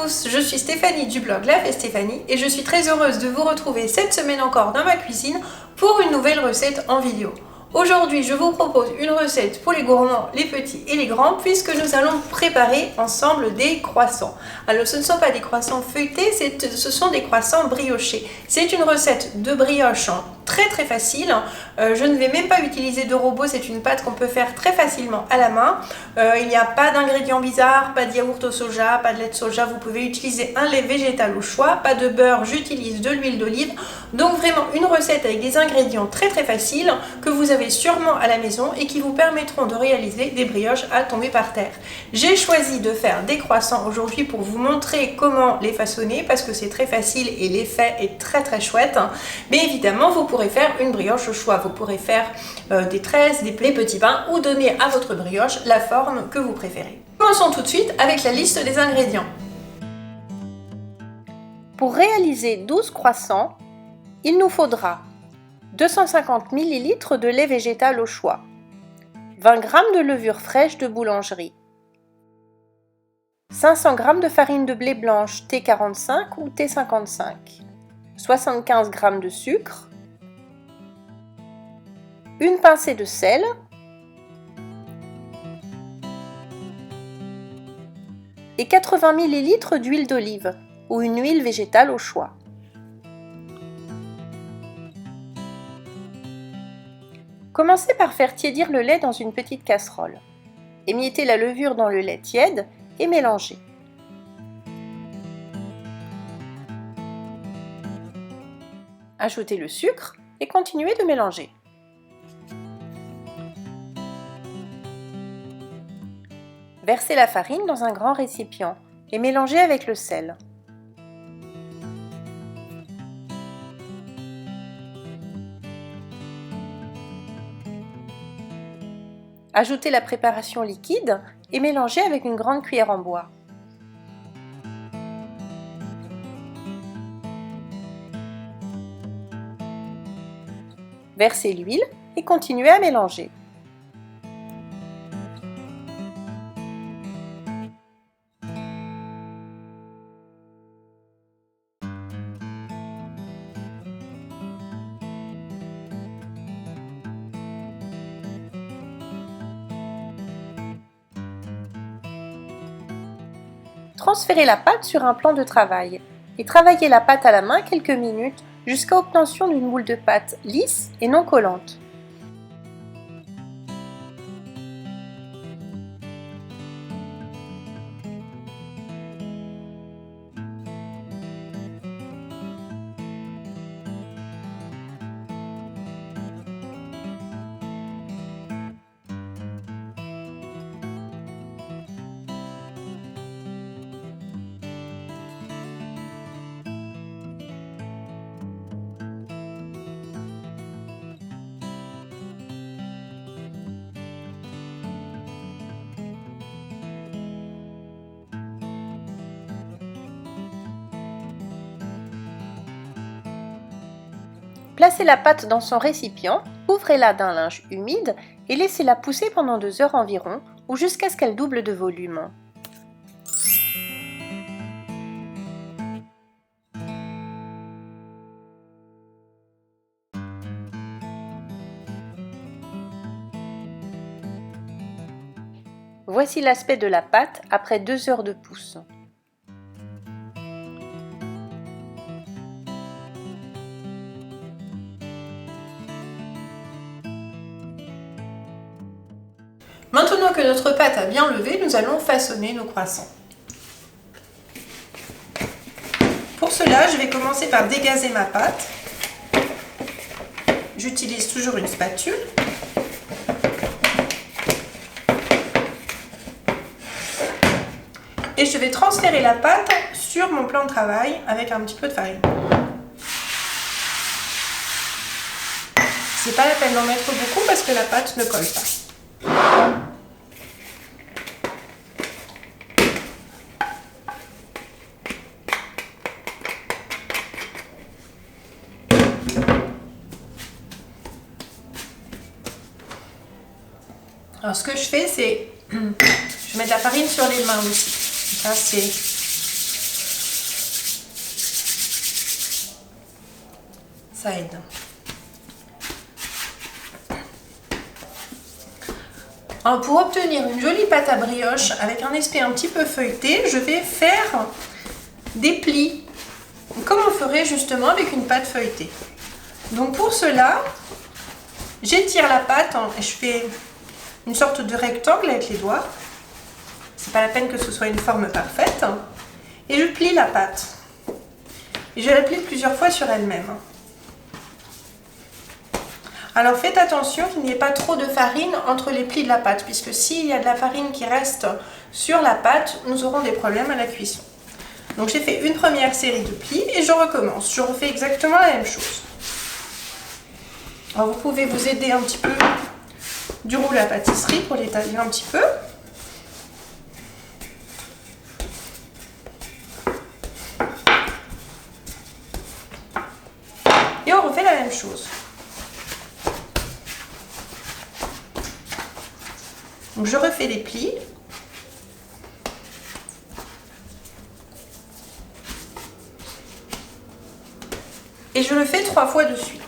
tous, je suis Stéphanie du blog La Fée Stéphanie et je suis très heureuse de vous retrouver cette semaine encore dans ma cuisine pour une nouvelle recette en vidéo. Aujourd'hui, je vous propose une recette pour les gourmands, les petits et les grands, puisque nous allons préparer ensemble des croissants. Alors, ce ne sont pas des croissants feuilletés, ce sont des croissants briochés. C'est une recette de brioche très facile. Je ne vais même pas utiliser de robot, c'est une pâte qu'on peut faire très facilement à la main. Il n'y a pas d'ingrédients bizarres, pas de yaourt au soja, pas de lait de soja. Vous pouvez utiliser un lait végétal au choix, pas de beurre, j'utilise de l'huile d'olive. Donc vraiment une recette avec des ingrédients très faciles que vous avez sûrement à la maison et qui vous permettront de réaliser des brioches à tomber par terre. J'ai choisi de faire des croissants aujourd'hui pour vous montrer comment les façonner parce que c'est très facile et l'effet est très chouette. Mais évidemment, vous pourrez faire une brioche au choix. Vous pourrez faire des tresses, des petits pains ou donner à votre brioche la forme que vous préférez. Commençons tout de suite avec la liste des ingrédients. Pour réaliser 12 croissants, il nous faudra 250 ml de lait végétal au choix, 20 g de levure fraîche de boulangerie, 500 g de farine de blé blanche T45 ou T55, 75 g de sucre, une pincée de sel, et 80 ml d'huile d'olive ou une huile végétale au choix. Commencez par faire tiédir le lait dans une petite casserole. Émiettez la levure dans le lait tiède et mélangez. Ajoutez le sucre et continuez de mélanger. Versez la farine dans un grand récipient et mélangez avec le sel. Ajoutez la préparation liquide et mélangez avec une grande cuillère en bois. Versez l'huile et continuez à mélanger. Transférez la pâte sur un plan de travail et travaillez la pâte à la main quelques minutes jusqu'à l'obtention d'une boule de pâte lisse et non collante. Placez la pâte dans son récipient, couvrez-la d'un linge humide et laissez-la pousser pendant 2 heures environ ou jusqu'à ce qu'elle double de volume. Voici l'aspect de la pâte après 2 heures de pousse. Maintenant que notre pâte a bien levé, nous allons façonner nos croissants. Pour cela, je vais commencer par dégazer ma pâte. J'utilise toujours une spatule. Et je vais transférer la pâte sur mon plan de travail avec un petit peu de farine. C'est pas la peine d'en mettre beaucoup parce que la pâte ne colle pas. Alors ce que je fais, c'est je mets de la farine sur les mains aussi. Ça, c'est ça aide. Alors, pour obtenir une jolie pâte à brioche avec un aspect un petit peu feuilleté, je vais faire des plis, comme on ferait justement avec une pâte feuilletée. Donc pour cela, j'étire la pâte et je fais une sorte de rectangle avec les doigts. C'est pas la peine que ce soit une forme parfaite. Et je plie la pâte. Et je la plie plusieurs fois sur elle-même. Alors faites attention qu'il n'y ait pas trop de farine entre les plis de la pâte, puisque s'il y a de la farine qui reste sur la pâte, nous aurons des problèmes à la cuisson. Donc j'ai fait une première série de plis et je recommence. Je refais exactement la même chose. Alors vous pouvez vous aider un petit peu du roule à pâtisserie pour l'étaler un petit peu. Et on refait la même chose. Donc je refais les plis. Et je le fais 3 fois de suite.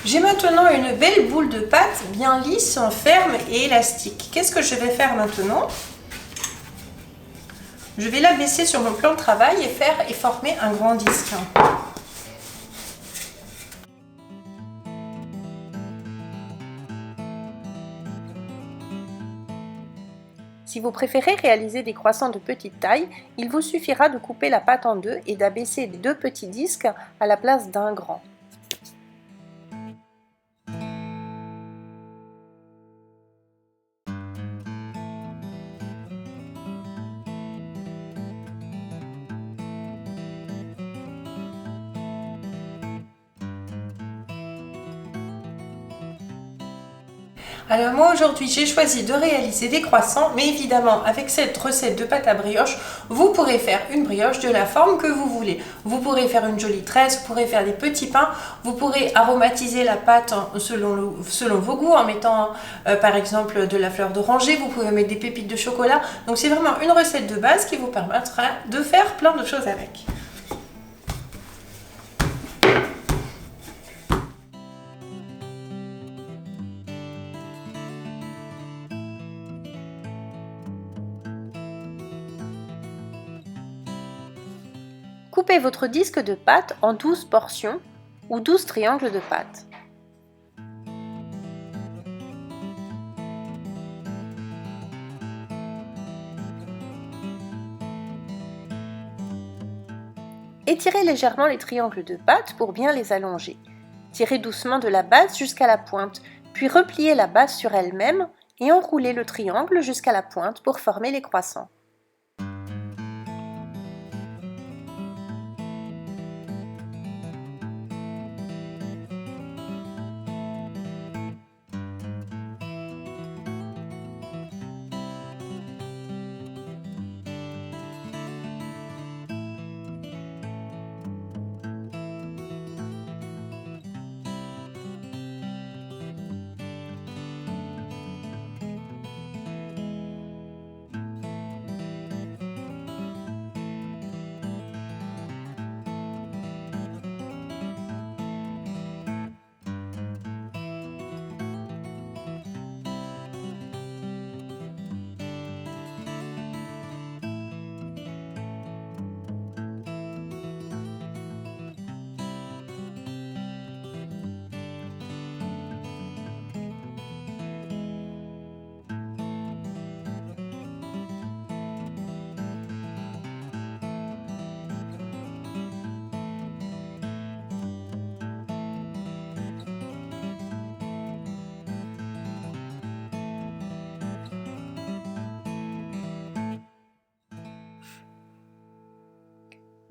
J'ai maintenant une belle boule de pâte bien lisse, ferme et élastique. Qu'est-ce que je vais faire maintenant? Je vais la baisser sur mon plan de travail et former un grand disque. Si vous préférez réaliser des croissants de petite taille, il vous suffira de couper la pâte en deux et d'abaisser les 2 petits disques à la place d'un grand. Alors moi aujourd'hui j'ai choisi de réaliser des croissants, mais évidemment avec cette recette de pâte à brioche, vous pourrez faire une brioche de la forme que vous voulez. Vous pourrez faire une jolie tresse, vous pourrez faire des petits pains, vous pourrez aromatiser la pâte selon vos goûts en mettant par exemple de la fleur d'oranger, vous pouvez mettre des pépites de chocolat. Donc c'est vraiment une recette de base qui vous permettra de faire plein de choses avec. Coupez votre disque de pâte en 12 portions ou 12 triangles de pâte. Étirez légèrement les triangles de pâte pour bien les allonger. Tirez doucement de la base jusqu'à la pointe, puis repliez la base sur elle-même et enroulez le triangle jusqu'à la pointe pour former les croissants.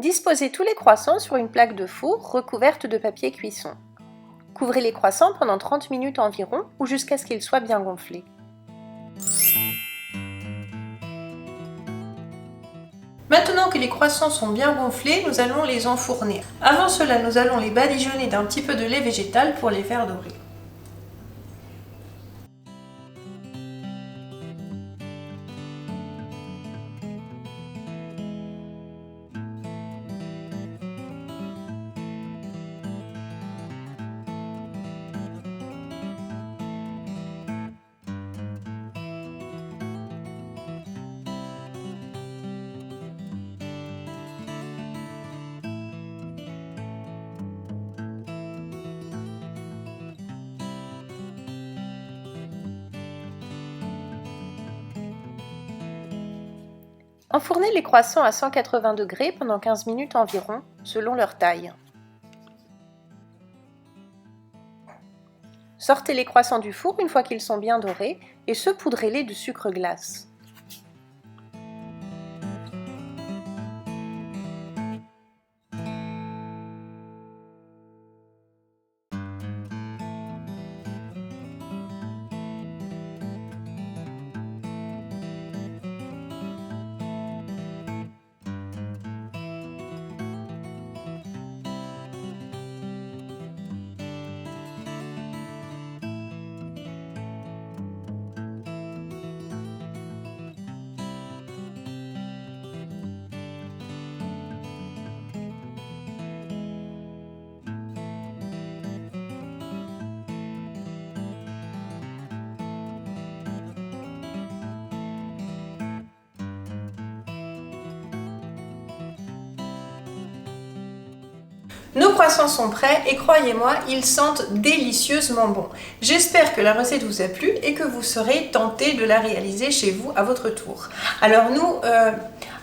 Disposez tous les croissants sur une plaque de four recouverte de papier cuisson. Couvrez les croissants pendant 30 minutes environ ou jusqu'à ce qu'ils soient bien gonflés. Maintenant que les croissants sont bien gonflés, nous allons les enfourner. Avant cela, nous allons les badigeonner d'un petit peu de lait végétal pour les faire dorer. Enfournez les croissants à 180 degrés pendant 15 minutes environ, selon leur taille. Sortez les croissants du four une fois qu'ils sont bien dorés et saupoudrez-les de sucre glace. Nos croissants sont prêts et croyez-moi, ils sentent délicieusement bon. J'espère que la recette vous a plu et que vous serez tentés de la réaliser chez vous à votre tour. Alors nous,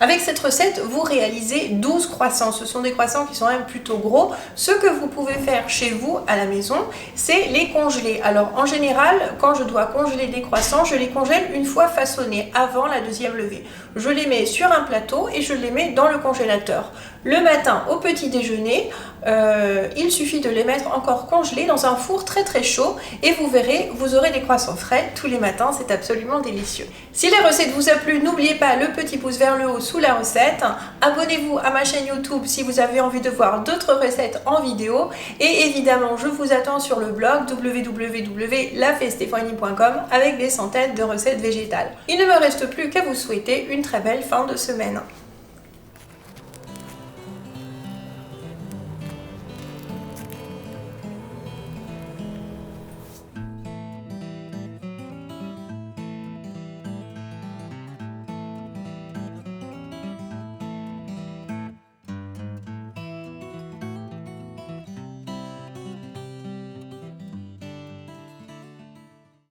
avec cette recette, vous réalisez 12 croissants. Ce sont des croissants qui sont même plutôt gros. Ce que vous pouvez faire chez vous à la maison, c'est les congeler. Alors en général, quand je dois congeler des croissants, je les congèle une fois façonnés, avant la deuxième levée. Je les mets sur un plateau et je les mets dans le congélateur. Le matin au petit déjeuner, il suffit de les mettre encore congelés dans un four très très chaud et vous verrez, vous aurez des croissants frais tous les matins, c'est absolument délicieux. Si la recette vous a plu, n'oubliez pas le petit pouce vers le haut sous la recette. Abonnez-vous à ma chaîne YouTube si vous avez envie de voir d'autres recettes en vidéo et évidemment je vous attends sur le blog www.lafestefani.com avec des centaines de recettes végétales. Il ne me reste plus qu'à vous souhaiter une très belle fin de semaine.